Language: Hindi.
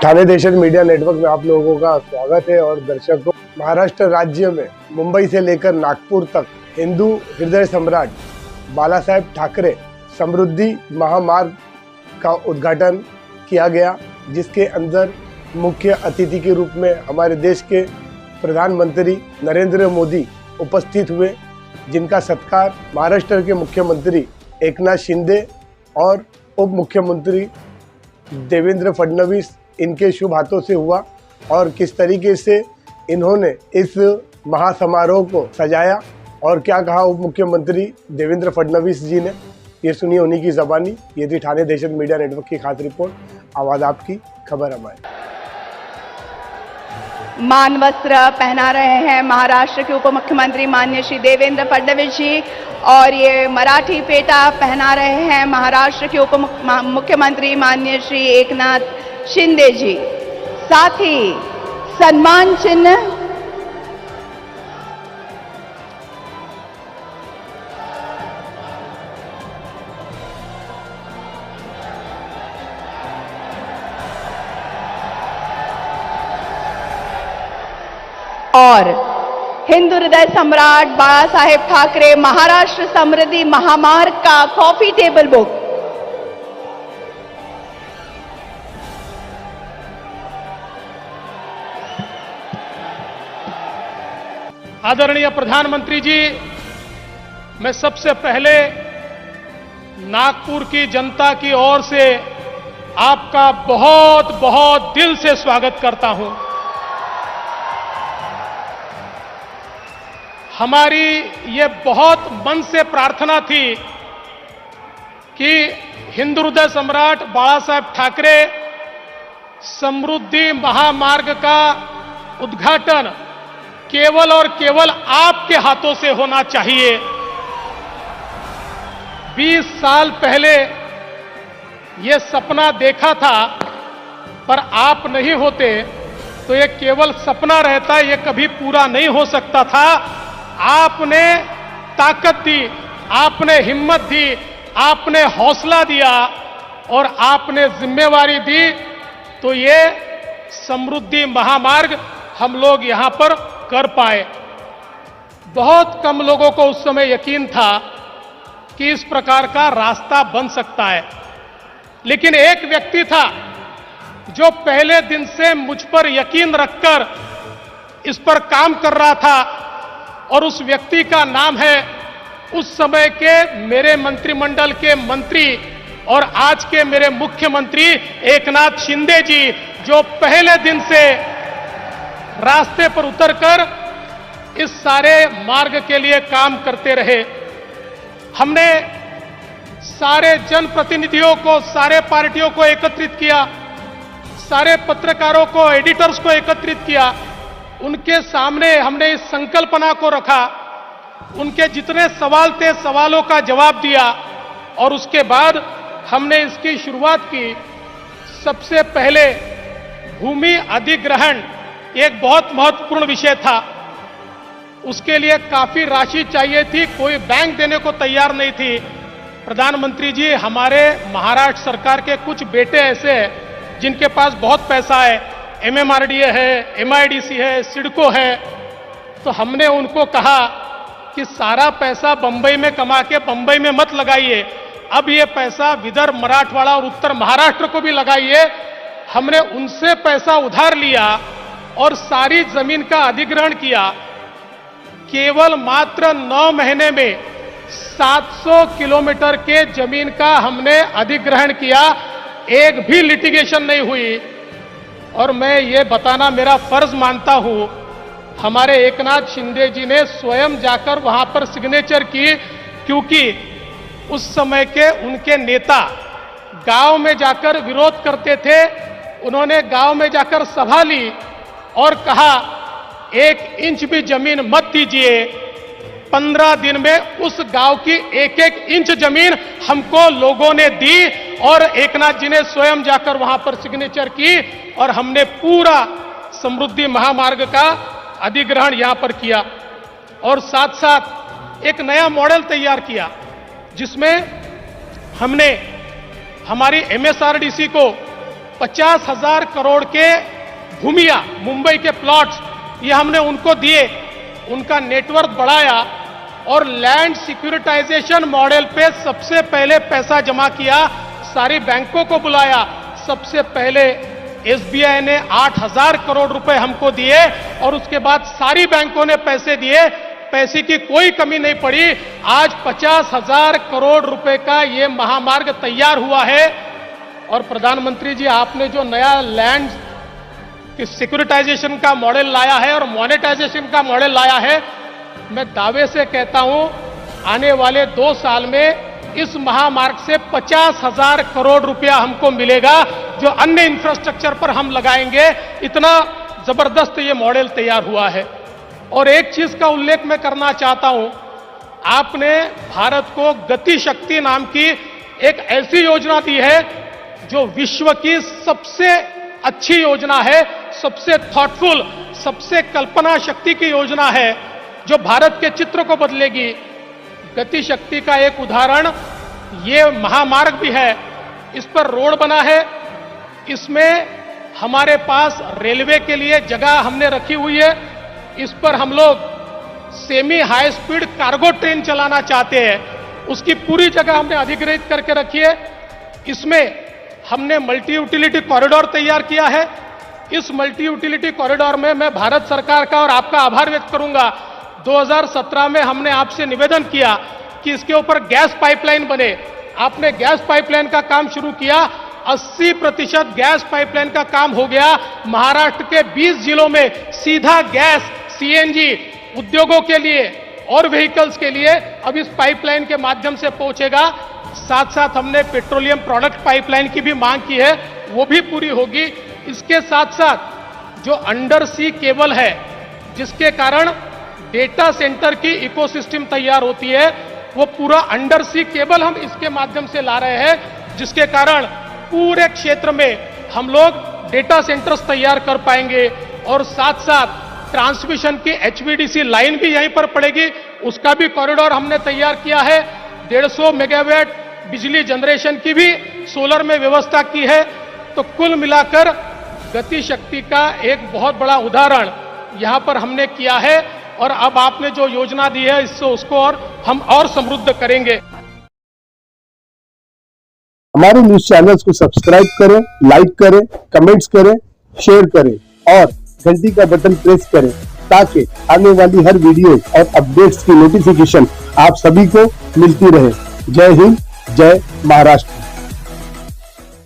ठाणे देशज मीडिया नेटवर्क में आप लोगों का स्वागत है। और दर्शकों, महाराष्ट्र राज्य में मुंबई से लेकर नागपुर तक हिंदू हृदय सम्राट बाला साहेब ठाकरे समृद्धि महामार्ग का उद्घाटन किया गया, जिसके अंदर मुख्य अतिथि के रूप में हमारे देश के प्रधानमंत्री नरेंद्र मोदी उपस्थित हुए, जिनका सत्कार महाराष्ट्र के मुख्यमंत्री एकनाथ शिंदे और उप मुख्यमंत्री देवेंद्र फडणवीस इनके शुभ हाथों से हुआ। और किस तरीके से इन्होंने इस महासमारोह को सजाया और क्या कहा उप मुख्यमंत्री देवेंद्र फडणवीस जी ने, ये सुनिए उन्हीं की ज़बानी। ये थी ठाणे देशज मीडिया नेटवर्क की खास रिपोर्ट। आवाज़ आपकी, खबर हमारी। मान वस्त्र पहना रहे हैं महाराष्ट्र के उप मुख्यमंत्री माननीय श्री देवेंद्र फडणवीस जी, और ये मराठी पेटा पहना रहे हैं महाराष्ट्र के उप मुख्यमंत्री माननीय श्री एकनाथ शिंदे जी। साथ ही सम्मान चिन्ह और हिंदू हृदय सम्राट बाला साहेब ठाकरे महाराष्ट्र समृद्धि महामार्ग का कॉफी टेबल बुक। आदरणीय प्रधानमंत्री जी, मैं सबसे पहले नागपुर की जनता की ओर से आपका बहुत बहुत दिल से स्वागत करता हूं। हमारी ये बहुत मन से प्रार्थना थी कि हिंदू हृदय सम्राट बाला साहेब ठाकरे समृद्धि महामार्ग का उद्घाटन केवल और केवल आपके हाथों से होना चाहिए। 20 साल पहले ये सपना देखा था, पर आप नहीं होते तो ये केवल सपना रहता, ये कभी पूरा नहीं हो सकता था। आपने ताकत दी, आपने हिम्मत दी, आपने हौसला दिया और आपने जिम्मेवारी दी, तो ये समृद्धि महामार्ग हम लोग यहां पर कर पाए। बहुत कम लोगों को उस समय यकीन था कि इस प्रकार का रास्ता बन सकता है, लेकिन एक व्यक्ति था जो पहले दिन से मुझ पर यकीन रखकर इस पर काम कर रहा था, और उस व्यक्ति का नाम है उस समय के मेरे मंत्रिमंडल के मंत्री और आज के मेरे मुख्यमंत्री एकनाथ शिंदे जी, जो पहले दिन से रास्ते पर उतरकर इस सारे मार्ग के लिए काम करते रहे। हमने सारे जनप्रतिनिधियों को, सारे पार्टियों को एकत्रित किया, सारे पत्रकारों को, एडिटर्स को एकत्रित किया। उनके सामने हमने इस संकल्पना को रखा, उनके जितने सवाल थे सवालों का जवाब दिया, और उसके बाद हमने इसकी शुरुआत की। सबसे पहले भूमि अधिग्रहण एक बहुत महत्वपूर्ण विषय था। उसके लिए काफी राशि चाहिए थी, कोई बैंक देने को तैयार नहीं थी। प्रधानमंत्री जी, हमारे महाराष्ट्र सरकार के कुछ बेटे ऐसे हैं जिनके पास बहुत पैसा है, एमएमआरडीए है, एमआईडीसी है, सिडको है। तो हमने उनको कहा कि सारा पैसा बंबई में कमा के बंबई में मत लगाइए, अब ये पैसा विदर्भ, मराठवाड़ा और उत्तर महाराष्ट्र को भी लगाइए। हमने उनसे पैसा उधार लिया और सारी जमीन का अधिग्रहण किया। केवल मात्र 9 महीने में 700 किलोमीटर के जमीन का हमने अधिग्रहण किया, एक भी लिटिगेशन नहीं हुई। और मैं ये बताना मेरा फर्ज मानता हूं, हमारे एकनाथ शिंदे जी ने स्वयं जाकर वहां पर सिग्नेचर की, क्योंकि उस समय के उनके नेता गांव में जाकर विरोध करते थे। उन्होंने गांव में जाकर सभा ली और कहा 1 इंच भी जमीन मत दीजिए। 15 दिन में उस गांव की 1-1 इंच जमीन हमको लोगों ने दी, और एकनाथ जी ने स्वयं जाकर वहां पर सिग्नेचर की, और हमने पूरा समृद्धि महामार्ग का अधिग्रहण यहां पर किया। और साथ साथ एक नया मॉडल तैयार किया, जिसमें हमने हमारी एमएसआरडीसी को 50,000 करोड़ के भूमिया मुंबई के प्लॉट्स ये हमने उनको दिए, उनका नेटवर्थ बढ़ाया और लैंड सिक्योरिटाइजेशन मॉडल पे सबसे पहले पैसा जमा किया, सारी बैंकों को बुलाया। सबसे पहले एसबीआई ने 8,000 करोड़ रुपए हमको दिए और उसके बाद सारी बैंकों ने पैसे दिए, पैसे की कोई कमी नहीं पड़ी। आज 50,000 करोड़ रुपए का ये महामार्ग तैयार हुआ है। और प्रधानमंत्री जी, आपने जो नया लैंड कि सिक्योरिटाइजेशन का मॉडल लाया है और मोनेटाइजेशन का मॉडल लाया है, मैं दावे से कहता हूं आने वाले 2 साल में इस महामार्ग से 50,000 करोड़ रुपया हमको मिलेगा, जो अन्य इंफ्रास्ट्रक्चर पर हम लगाएंगे। इतना जबरदस्त ये मॉडल तैयार हुआ है। और एक चीज का उल्लेख मैं करना चाहता हूं, आपने भारत को गति शक्ति नाम की एक ऐसी योजना दी है जो विश्व की सबसे अच्छी योजना है, सबसे थॉटफुल, सबसे कल्पना शक्ति की योजना है, जो भारत के चित्र को बदलेगी। गति शक्ति का एक उदाहरण ये महामार्ग भी है। इस पर रोड बना है, इसमें हमारे पास रेलवे के लिए जगह हमने रखी हुई है। इस पर हम लोग semi high speed cargo train चलाना चाहते हैं, उसकी पूरी जगह हमने अधिग्रहित करके रखी है। इसमें हमने मल्टी यूटिलिटी कॉरिडोर तैयार किया है। इस मल्टी यूटिलिटी कॉरिडोर में मैं भारत सरकार का और आपका आभार व्यक्त करूंगा। 2017 में हमने आपसे निवेदन किया कि इसके ऊपर गैस पाइपलाइन बने, आपने गैस पाइपलाइन का काम शुरू किया। 80% गैस पाइपलाइन का काम हो गया। महाराष्ट्र के 20 जिलों में सीधा गैस सीएनजी उद्योगों के लिए और व्हीकल्स के लिए अब इस पाइपलाइन के माध्यम से पहुंचेगा। साथ साथ हमने पेट्रोलियम प्रोडक्ट पाइपलाइन की भी मांग की है, वो भी पूरी होगी। इसके साथ साथ जो अंडर सी केबल है, जिसके कारण डेटा सेंटर की इकोसिस्टम तैयार होती है, वो पूरा अंडर सी केबल हम इसके माध्यम से ला रहे हैं, जिसके कारण पूरे क्षेत्र में हम लोग डेटा सेंटर्स तैयार कर पाएंगे। और साथ साथ ट्रांसमिशन की एचवीडीसी लाइन भी यहीं पर पड़ेगी, उसका भी कॉरिडोर हमने तैयार किया है। 150 मेगावाट बिजली जनरेशन की भी सोलर में व्यवस्था की है। तो कुल मिलाकर गति शक्ति का एक बहुत बड़ा उदाहरण यहां पर हमने किया है। और अब आपने जो योजना दी है, इससे उसको हम और समृद्ध करेंगे। हमारे न्यूज चैनल्स को सब्सक्राइब करें, लाइक करें, कमेंट्स करें, शेयर करें और घंटी का बटन प्रेस करें, ताकि आने वाली हर वीडियो और अपडेट्स की नोटिफिकेशन आप सभी को मिलती रहे। जय हिंद, जय महाराष्ट्र।